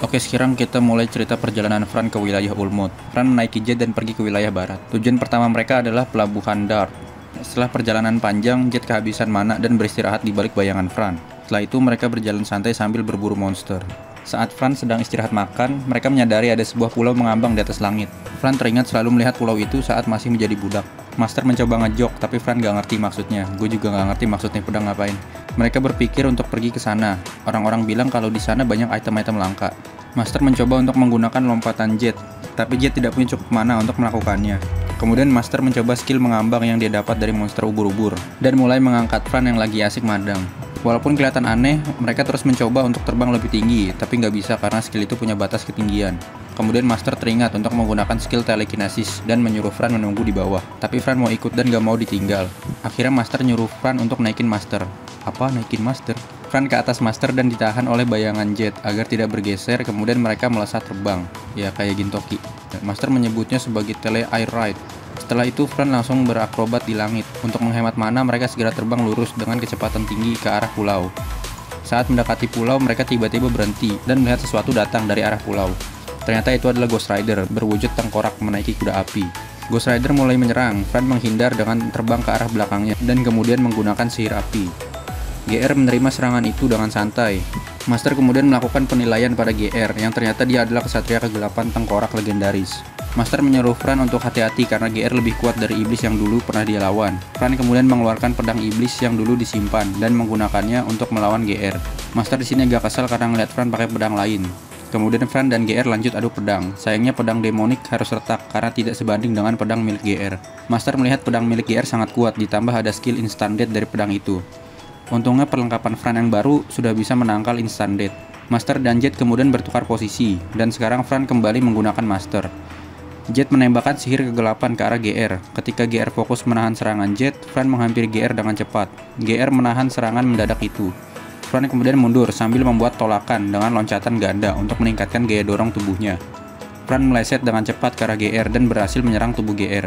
Oke, sekarang kita mulai cerita perjalanan Fran ke wilayah Ulmut. Fran menaiki jet dan pergi ke wilayah barat. Tujuan pertama mereka adalah pelabuhan Dart. Setelah perjalanan panjang, jet kehabisan mana dan beristirahat di balik bayangan Fran. Setelah itu mereka berjalan santai sambil berburu monster. Saat Fran sedang istirahat makan, mereka menyadari ada sebuah pulau mengambang di atas langit. Fran teringat selalu melihat pulau itu saat masih menjadi budak. Master mencoba ngejok, tapi Fran gak ngerti maksudnya. Gue juga gak ngerti maksudnya pedang ngapain. Mereka berpikir untuk pergi ke sana. Orang-orang bilang kalau di sana banyak item-item langka. Master mencoba untuk menggunakan lompatan jet, tapi jet tidak punya cukup mana untuk melakukannya. Kemudian Master mencoba skill mengambang yang dia dapat dari monster ubur-ubur, dan mulai mengangkat Fran yang lagi asik madang. Walaupun kelihatan aneh, mereka terus mencoba untuk terbang lebih tinggi, tapi nggak bisa karena skill itu punya batas ketinggian. Kemudian Master teringat untuk menggunakan skill telekinesis dan menyuruh Fran menunggu di bawah. Tapi Fran mau ikut dan gak mau ditinggal. Akhirnya Master nyuruh Fran untuk naikin Master. Apa naikin Master? Fran ke atas Master dan ditahan oleh bayangan jet agar tidak bergeser, kemudian mereka melesat terbang. Ya kayak Gintoki. Master menyebutnya sebagai tele air ride. Setelah itu Fran langsung berakrobat di langit. Untuk menghemat mana mereka segera terbang lurus dengan kecepatan tinggi ke arah pulau. Saat mendekati pulau mereka tiba-tiba berhenti dan melihat sesuatu datang dari arah pulau. Ternyata itu adalah Ghost Rider berwujud tengkorak menaiki kuda api. Ghost Rider mulai menyerang. Fran menghindar dengan terbang ke arah belakangnya dan kemudian menggunakan sihir api. GR menerima serangan itu dengan santai. Master kemudian melakukan penilaian pada GR yang ternyata dia adalah kesatria kegelapan tengkorak legendaris. Master menyuruh Fran untuk hati-hati karena GR lebih kuat dari iblis yang dulu pernah dia lawan. Fran kemudian mengeluarkan pedang iblis yang dulu disimpan dan menggunakannya untuk melawan GR. Master di sini agak kesal karena ngeliat Fran pakai pedang lain. Kemudian Fran dan GR lanjut adu pedang. Sayangnya pedang demonik harus retak karena tidak sebanding dengan pedang milik GR. Master melihat pedang milik GR sangat kuat ditambah ada skill instant death dari pedang itu. Untungnya perlengkapan Fran yang baru sudah bisa menangkal instant death. Master dan Jet kemudian bertukar posisi dan sekarang Fran kembali menggunakan Master. Jet menembakkan sihir kegelapan ke arah GR. Ketika GR fokus menahan serangan Jet, Fran menghampiri GR dengan cepat. GR menahan serangan mendadak itu. Fran kemudian mundur sambil membuat tolakan dengan loncatan ganda untuk meningkatkan gaya dorong tubuhnya. Fran meleset dengan cepat ke arah GR dan berhasil menyerang tubuh GR.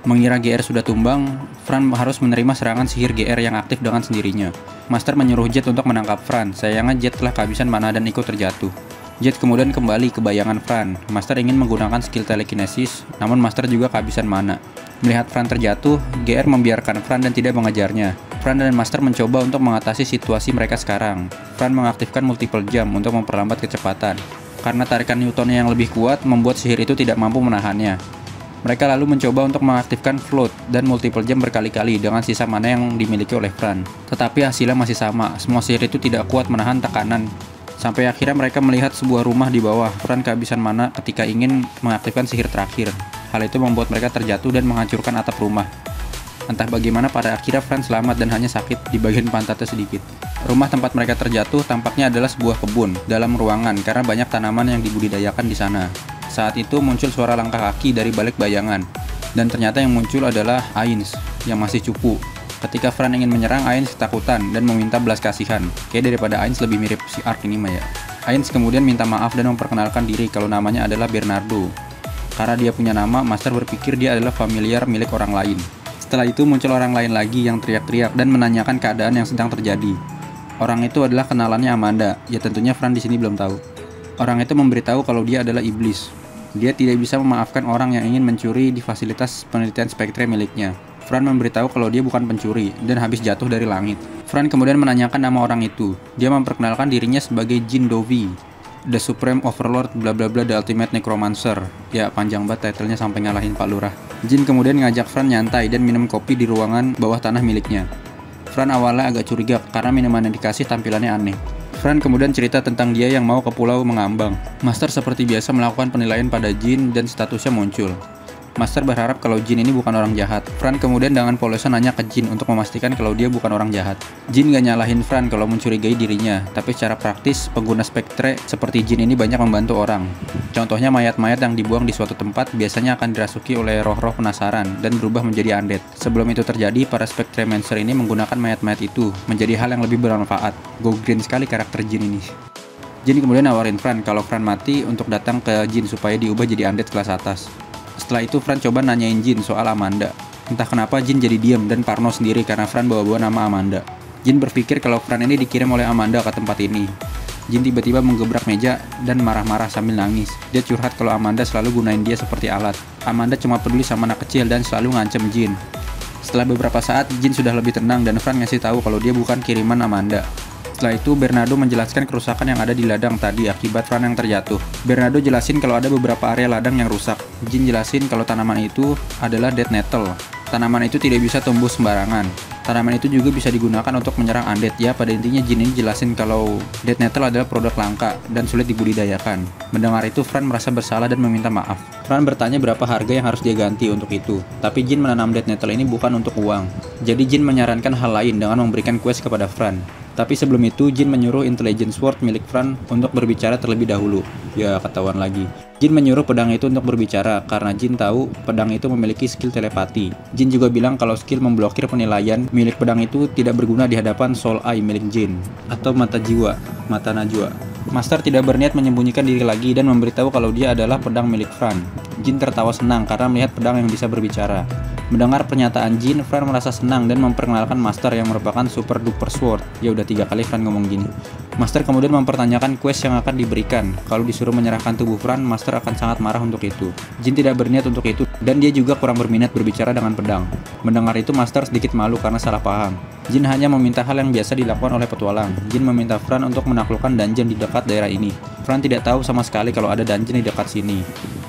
Mengira GR sudah tumbang, Fran harus menerima serangan sihir GR yang aktif dengan sendirinya. Master menyuruh Jet untuk menangkap Fran, sayangnya Jet telah kehabisan mana dan ikut terjatuh. Jet kemudian kembali ke bayangan Fran. Master ingin menggunakan skill telekinesis, namun Master juga kehabisan mana. Melihat Fran terjatuh, GR membiarkan Fran dan tidak mengejarnya. Fran dan Master mencoba untuk mengatasi situasi mereka sekarang. Fran mengaktifkan multiple jump untuk memperlambat kecepatan. Karena tarikan Newtonnya yang lebih kuat, membuat sihir itu tidak mampu menahannya. Mereka lalu mencoba untuk mengaktifkan float dan multiple jump berkali-kali dengan sisa mana yang dimiliki oleh Fran. Tetapi hasilnya masih sama, semua sihir itu tidak kuat menahan tekanan. Sampai akhirnya mereka melihat sebuah rumah di bawah. Fran kehabisan mana ketika ingin mengaktifkan sihir terakhir. Hal itu membuat mereka terjatuh dan menghancurkan atap rumah. Entah bagaimana pada akhirnya Fran selamat dan hanya sakit di bagian pantatnya sedikit. Rumah tempat mereka terjatuh tampaknya adalah sebuah kebun dalam ruangan karena banyak tanaman yang dibudidayakan di sana. Saat itu muncul suara langkah kaki dari balik bayangan. Dan ternyata yang muncul adalah Ainz yang masih cupu. Ketika Fran ingin menyerang, Ainz ketakutan dan meminta belas kasihan. Kayak daripada Ainz lebih mirip si Ark ini mah ya. Ainz kemudian minta maaf dan memperkenalkan diri kalau namanya adalah Bernardo. Karena dia punya nama, Master berpikir dia adalah familiar milik orang lain. Setelah itu muncul orang lain lagi yang teriak-teriak dan menanyakan keadaan yang sedang terjadi. Orang itu adalah kenalannya Amanda. Ya tentunya Fran di sini belum tahu. Orang itu memberitahu kalau dia adalah iblis. Dia tidak bisa memaafkan orang yang ingin mencuri di fasilitas penelitian spektre miliknya. Fran memberitahu kalau dia bukan pencuri dan habis jatuh dari langit. Fran kemudian menanyakan nama orang itu. Dia memperkenalkan dirinya sebagai Jin Dovi, The Supreme Overlord bla bla bla The Ultimate Necromancer. Ya panjang banget titlenya sampai ngalahin Pak Lurah. Jin kemudian ngajak Fran nyantai dan minum kopi di ruangan bawah tanah miliknya. Fran awalnya agak curiga karena minuman yang dikasih tampilannya aneh. Fran kemudian cerita tentang dia yang mau ke pulau mengambang. Master seperti biasa melakukan penilaian pada Jin dan statusnya muncul. Master berharap kalau Jin ini bukan orang jahat. Fran kemudian dengan polosan nanya ke Jin untuk memastikan kalau dia bukan orang jahat. Jin gak nyalahin Fran kalau mencurigai dirinya, tapi secara praktis pengguna spektre seperti Jin ini banyak membantu orang. Contohnya mayat-mayat yang dibuang di suatu tempat biasanya akan dirasuki oleh roh-roh penasaran dan berubah menjadi undead. Sebelum itu terjadi, para Spectremancer ini menggunakan mayat-mayat itu menjadi hal yang lebih bermanfaat. Go green sekali karakter Jin ini. Jin kemudian nawarin Fran kalau Fran mati untuk datang ke Jin supaya diubah jadi undead kelas atas. Setelah itu Fran coba nanyain Jin soal Amanda. Entah kenapa Jin jadi diam dan parno sendiri karena Fran bawa-bawa nama Amanda. Jin berpikir kalau Fran ini dikirim oleh Amanda ke tempat ini. Jin tiba-tiba menggebrak meja dan marah-marah sambil nangis. Dia curhat kalau Amanda selalu gunain dia seperti alat. Amanda cuma peduli sama anak kecil dan selalu ngancem Jin. Setelah beberapa saat, Jin sudah lebih tenang dan Fran ngasih tahu kalau dia bukan kiriman Amanda. Setelah itu, Bernardo menjelaskan kerusakan yang ada di ladang tadi akibat Fran yang terjatuh. Bernardo jelasin kalau ada beberapa area ladang yang rusak. Jin jelasin kalau tanaman itu adalah dead nettle. Tanaman itu tidak bisa tumbuh sembarangan. Tanaman itu juga bisa digunakan untuk menyerang undead. Ya, pada intinya Jin ini jelasin kalau dead nettle adalah produk langka dan sulit dibudidayakan. Mendengar itu, Fran merasa bersalah dan meminta maaf. Fran bertanya berapa harga yang harus dia ganti untuk itu. Tapi Jin menanam dead nettle ini bukan untuk uang. Jadi Jin menyarankan hal lain dengan memberikan quest kepada Fran. Tapi sebelum itu, Jin menyuruh Intelligence Sword milik Fran untuk berbicara terlebih dahulu. Ya, ketahuan lagi. Jin menyuruh pedang itu untuk berbicara karena Jin tahu pedang itu memiliki skill telepati. Jin juga bilang kalau skill memblokir penilaian milik pedang itu tidak berguna di hadapan Soul Eye milik Jin atau mata jiwa, mata najwa. Master tidak berniat menyembunyikan diri lagi dan memberitahu kalau dia adalah pedang milik Fran. Jin tertawa senang karena melihat pedang yang bisa berbicara. Mendengar pernyataan Jin, Fran merasa senang dan memperkenalkan Master yang merupakan Super Duper Sword. Ya udah 3 kali Fran ngomong gini. Master kemudian mempertanyakan quest yang akan diberikan. Kalau disuruh menyerahkan tubuh Fran, Master akan sangat marah untuk itu. Jin tidak berniat untuk itu dan dia juga kurang berminat berbicara dengan pedang. Mendengar itu, Master sedikit malu karena salah paham. Jin hanya meminta hal yang biasa dilakukan oleh petualang. Jin meminta Fran untuk menaklukkan dungeon di dekat daerah ini. Fran tidak tahu sama sekali kalau ada dungeon di dekat sini.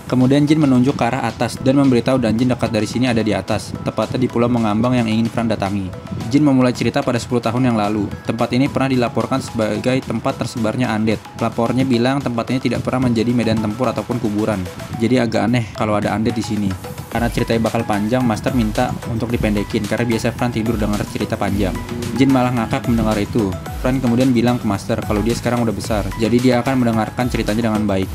Kemudian Jin menunjuk ke arah atas dan memberitahu dungeon dekat dari sini ada di atas, tepatnya di pulau mengambang yang ingin Fran datangi. Jin memulai cerita pada 10 tahun yang lalu. Tempat ini pernah dilaporkan sebagai tempat tersebarnya undead. Pelapornya bilang tempat ini tidak pernah menjadi medan tempur ataupun kuburan. Jadi agak aneh kalau ada undead di sini. Karena ceritanya bakal panjang, Master minta untuk dipendekin karena biasa Fran tidur dengar cerita panjang. Jin malah ngakak mendengar itu. Fran kemudian bilang ke Master kalau dia sekarang udah besar, jadi dia akan mendengarkan ceritanya dengan baik.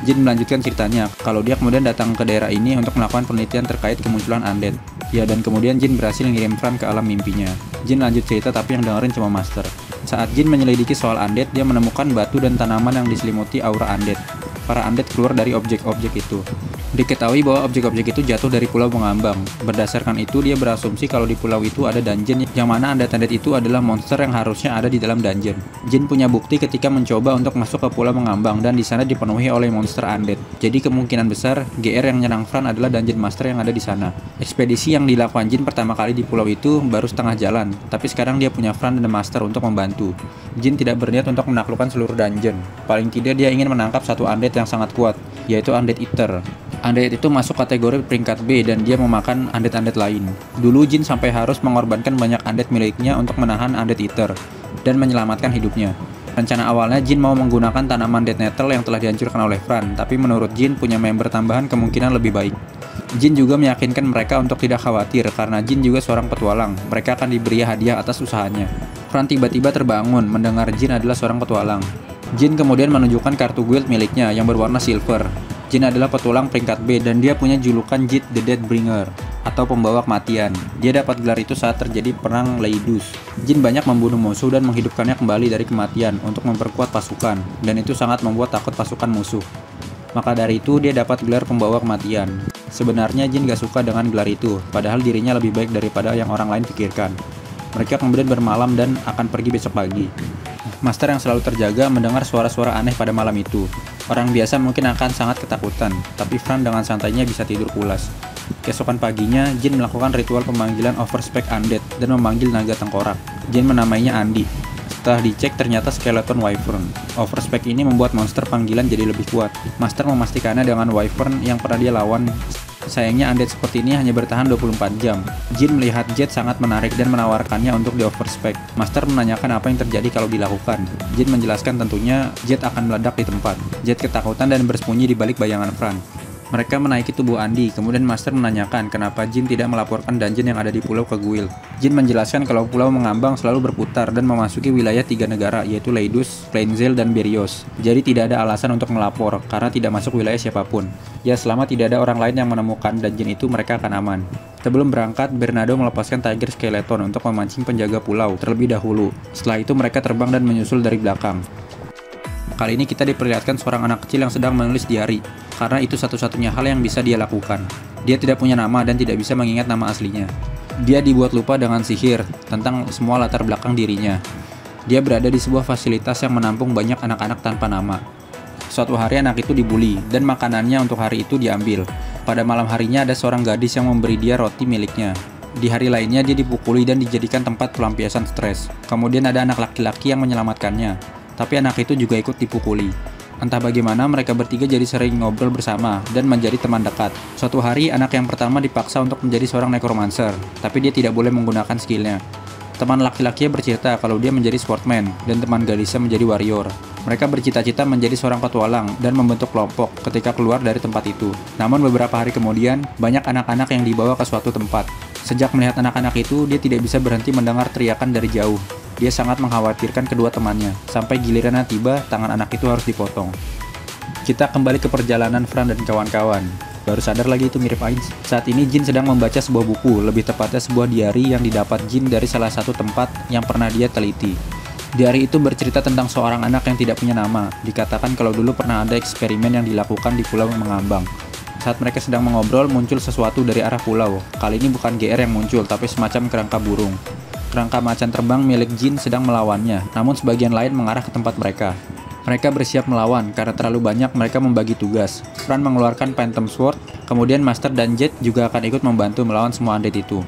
Jin melanjutkan ceritanya kalau dia kemudian datang ke daerah ini untuk melakukan penelitian terkait kemunculan undead. Ya, dan kemudian Jin berhasil ngirim Fran ke alam mimpinya. Jin lanjut cerita tapi yang dengerin cuma Master. Saat Jin menyelidiki soal undead, dia menemukan batu dan tanaman yang diselimuti aura undead. Para undead keluar dari objek-objek itu. Diketahui bahwa objek-objek itu jatuh dari pulau mengambang. Berdasarkan itu, dia berasumsi kalau di pulau itu ada dungeon yang mana undead-undead itu adalah monster yang harusnya ada di dalam dungeon. Jin punya bukti ketika mencoba untuk masuk ke pulau mengambang dan di sana dipenuhi oleh monster undead. Jadi kemungkinan besar GR yang nyerang Fran adalah dungeon master yang ada di sana. Ekspedisi yang dilakukan Jin pertama kali di pulau itu baru setengah jalan, tapi sekarang dia punya Fran dan master untuk membantu. Jin tidak berniat untuk menaklukkan seluruh dungeon. Paling tidak dia ingin menangkap satu undead yang sangat kuat, yaitu Undead Eater. Undead itu masuk kategori peringkat B dan dia memakan undead-undead lain. Dulu Jin sampai harus mengorbankan banyak undead miliknya untuk menahan Undead Eater dan menyelamatkan hidupnya. Rencana awalnya Jin mau menggunakan tanaman dead nettle yang telah dihancurkan oleh Fran, tapi menurut Jin punya member tambahan kemungkinan lebih baik. Jin juga meyakinkan mereka untuk tidak khawatir karena Jin juga seorang petualang. Mereka akan diberi hadiah atas usahanya. Fran tiba-tiba terbangun mendengar Jin adalah seorang petualang. Jin kemudian menunjukkan kartu guild miliknya yang berwarna silver. Jin adalah petualang peringkat B dan dia punya julukan Jit the Deathbringer atau pembawa kematian. Dia dapat gelar itu saat terjadi perang Leidus. Jin banyak membunuh musuh dan menghidupkannya kembali dari kematian untuk memperkuat pasukan, dan itu sangat membuat takut pasukan musuh. Maka dari itu dia dapat gelar pembawa kematian. Sebenarnya Jin gak suka dengan gelar itu, padahal dirinya lebih baik daripada yang orang lain pikirkan. Mereka kemudian bermalam dan akan pergi besok pagi. Master yang selalu terjaga mendengar suara-suara aneh pada malam itu. Orang biasa mungkin akan sangat ketakutan, tapi Fran dengan santainya bisa tidur pulas. Keesokan paginya, Jin melakukan ritual pemanggilan overspec undead dan memanggil naga tengkorak. Jin menamainya Andi. Setelah dicek, ternyata skeleton wyvern. Overspec ini membuat monster panggilan jadi lebih kuat. Master memastikannya dengan wyvern yang pernah dia lawan. Sayangnya undead seperti ini hanya bertahan 24 jam. Jin melihat Jet sangat menarik dan menawarkannya untuk di overspec. Master menanyakan apa yang terjadi kalau dilakukan. Jin menjelaskan tentunya Jet akan meledak di tempat. Jet ketakutan dan bersembunyi di balik bayangan Fran. Mereka menaiki tubuh Andi, kemudian Master menanyakan kenapa Jin tidak melaporkan dungeon yang ada di pulau ke guild. Jin menjelaskan kalau pulau mengambang selalu berputar dan memasuki wilayah 3 negara, yaitu Leidus, Plainzel, dan Berios. Jadi tidak ada alasan untuk melapor, karena tidak masuk wilayah siapapun. Ya, selama tidak ada orang lain yang menemukan dungeon itu, mereka akan aman. Sebelum berangkat, Bernardo melepaskan Tiger Skeleton untuk memancing penjaga pulau terlebih dahulu. Setelah itu mereka terbang dan menyusul dari belakang. Kali ini kita diperlihatkan seorang anak kecil yang sedang menulis diari, karena itu satu-satunya hal yang bisa dia lakukan. Dia tidak punya nama dan tidak bisa mengingat nama aslinya. Dia dibuat lupa dengan sihir tentang semua latar belakang dirinya. Dia berada di sebuah fasilitas yang menampung banyak anak-anak tanpa nama. Suatu hari anak itu dibully, dan makanannya untuk hari itu diambil. Pada malam harinya ada seorang gadis yang memberi dia roti miliknya. Di hari lainnya dia dipukuli dan dijadikan tempat pelampiasan stres. Kemudian ada anak laki-laki yang menyelamatkannya, tapi anak itu juga ikut dipukuli. Entah bagaimana mereka bertiga jadi sering ngobrol bersama dan menjadi teman dekat. Suatu hari anak yang pertama dipaksa untuk menjadi seorang necromancer, tapi dia tidak boleh menggunakan skillnya. Teman laki-lakinya bercerita kalau dia menjadi sportman dan teman gadisnya menjadi warrior. Mereka bercita-cita menjadi seorang petualang dan membentuk kelompok ketika keluar dari tempat itu. Namun beberapa hari kemudian, banyak anak-anak yang dibawa ke suatu tempat. Sejak melihat anak-anak itu, dia tidak bisa berhenti mendengar teriakan dari jauh. Dia sangat mengkhawatirkan kedua temannya, sampai gilirannya tiba, tangan anak itu harus dipotong. Kita kembali ke perjalanan Fran dan kawan-kawan. Baru sadar lagi itu mirip Ainz. Saat ini Jin sedang membaca sebuah buku, lebih tepatnya sebuah diari yang didapat Jin dari salah satu tempat yang pernah dia teliti. Diari itu bercerita tentang seorang anak yang tidak punya nama. Dikatakan kalau dulu pernah ada eksperimen yang dilakukan di Pulau Mengambang. Saat mereka sedang mengobrol, muncul sesuatu dari arah pulau. Kali ini bukan GR yang muncul, tapi semacam kerangka burung. Kerangka macan terbang milik Jin sedang melawannya, namun sebagian lain mengarah ke tempat mereka. Mereka bersiap melawan, karena terlalu banyak mereka membagi tugas. Fran mengeluarkan Phantom Sword, kemudian Master dan Jet juga akan ikut membantu melawan semua undead itu.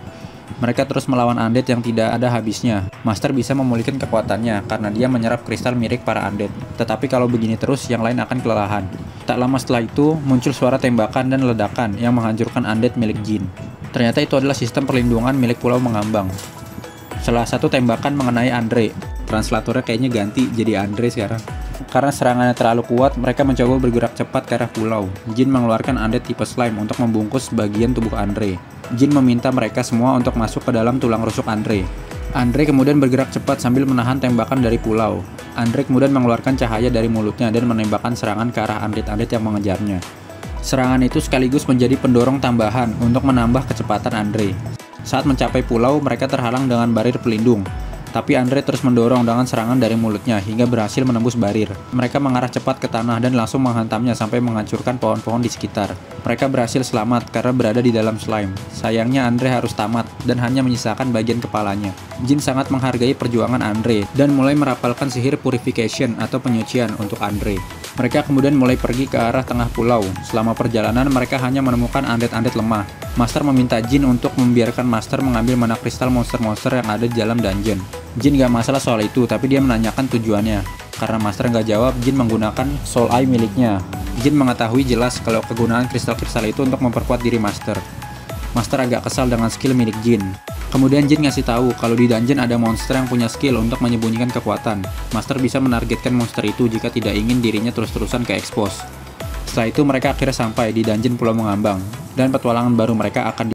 Mereka terus melawan undead yang tidak ada habisnya. Master bisa memulihkan kekuatannya, karena dia menyerap kristal milik para undead. Tetapi kalau begini terus, yang lain akan kelelahan. Tak lama setelah itu, muncul suara tembakan dan ledakan yang menghancurkan undead milik Jin. Ternyata itu adalah sistem perlindungan milik Pulau Mengambang. Salah satu tembakan mengenai Andre. Translatornya kayaknya ganti jadi Andre sekarang. Karena serangannya terlalu kuat, mereka mencoba bergerak cepat ke arah pulau. Jin mengeluarkan undead tipe slime untuk membungkus bagian tubuh Andre. Jin meminta mereka semua untuk masuk ke dalam tulang rusuk Andre. Andre kemudian bergerak cepat sambil menahan tembakan dari pulau. Andre kemudian mengeluarkan cahaya dari mulutnya dan menembakkan serangan ke arah undead-undead yang mengejarnya. Serangan itu sekaligus menjadi pendorong tambahan untuk menambah kecepatan Andre. Saat mencapai pulau, mereka terhalang dengan barir pelindung. Tapi Andre terus mendorong dengan serangan dari mulutnya hingga berhasil menembus barir. Mereka mengarah cepat ke tanah dan langsung menghantamnya sampai menghancurkan pohon-pohon di sekitar. Mereka berhasil selamat karena berada di dalam slime. Sayangnya Andre harus tamat dan hanya menyisakan bagian kepalanya. Jin sangat menghargai perjuangan Andre dan mulai merapalkan sihir purification atau penyucian untuk Andre. Mereka kemudian mulai pergi ke arah tengah pulau. Selama perjalanan mereka hanya menemukan undead-undead lemah. Master meminta Jin untuk membiarkan Master mengambil mana kristal monster-monster yang ada di dalam dungeon. Jin gak masalah soal itu, tapi dia menanyakan tujuannya. Karena Master gak jawab, Jin menggunakan Soul Eye miliknya. Jin mengetahui jelas kalau kegunaan kristal-kristal itu untuk memperkuat diri Master. Master agak kesal dengan skill milik Jin. Kemudian Jin ngasih tahu kalau di dungeon ada monster yang punya skill untuk menyembunyikan kekuatan. Master bisa menargetkan monster itu jika tidak ingin dirinya terus-terusan ke expose. Setelah itu mereka akhirnya sampai di dungeon Pulau Mengambang, dan petualangan baru mereka akan